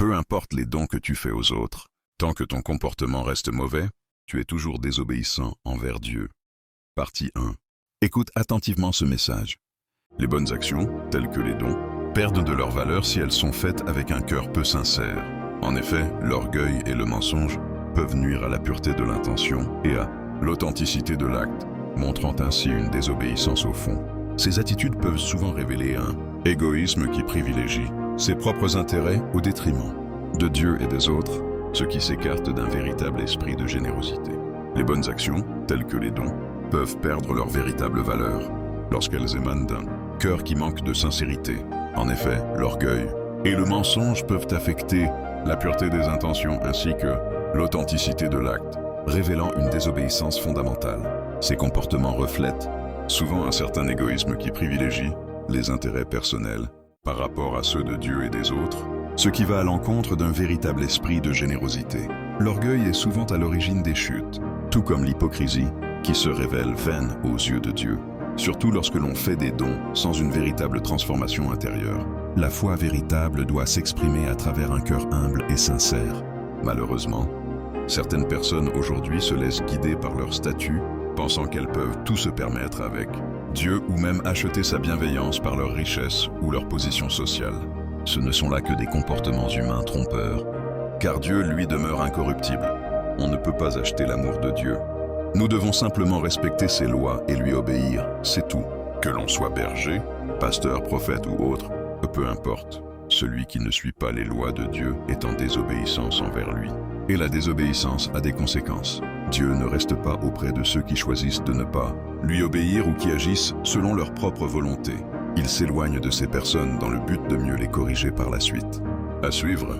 Peu importe les dons que tu fais aux autres, tant que ton comportement reste mauvais, tu es toujours désobéissant envers Dieu. Partie 1. Écoute attentivement ce message. Les bonnes actions, telles que les dons, perdent de leur valeur si elles sont faites avec un cœur peu sincère. En effet, l'orgueil et le mensonge peuvent nuire à la pureté de l'intention et à l'authenticité de l'acte, montrant ainsi une désobéissance au fond. Ces attitudes peuvent souvent révéler un égoïsme qui privilégie ses propres intérêts au détriment de Dieu et des autres, ce qui s'écarte d'un véritable esprit de générosité. Les bonnes actions, telles que les dons, peuvent perdre leur véritable valeur lorsqu'elles émanent d'un cœur qui manque de sincérité. En effet, l'orgueil et le mensonge peuvent affecter la pureté des intentions ainsi que l'authenticité de l'acte, révélant une désobéissance fondamentale. Ces comportements reflètent souvent un certain égoïsme qui privilégie les intérêts personnels par rapport à ceux de Dieu et des autres, ce qui va à l'encontre d'un véritable esprit de générosité. L'orgueil est souvent à l'origine des chutes, tout comme l'hypocrisie qui se révèle vaine aux yeux de Dieu, surtout lorsque l'on fait des dons sans une véritable transformation intérieure. La foi véritable doit s'exprimer à travers un cœur humble et sincère. Malheureusement, certaines personnes aujourd'hui se laissent guider par leur statut, pensant qu'elles peuvent tout se permettre avec Dieu ou même acheter sa bienveillance par leur richesse ou leur position sociale. Ce ne sont là que des comportements humains trompeurs, car Dieu, lui, demeure incorruptible. On ne peut pas acheter l'amour de Dieu. Nous devons simplement respecter ses lois et lui obéir, c'est tout. Que l'on soit berger, pasteur, prophète ou autre, peu importe. Celui qui ne suit pas les lois de Dieu est en désobéissance envers lui. Et la désobéissance a des conséquences. Dieu ne reste pas auprès de ceux qui choisissent de ne pas lui obéir ou qui agissent selon leur propre volonté. Il s'éloigne de ces personnes dans le but de mieux les corriger par la suite. À suivre.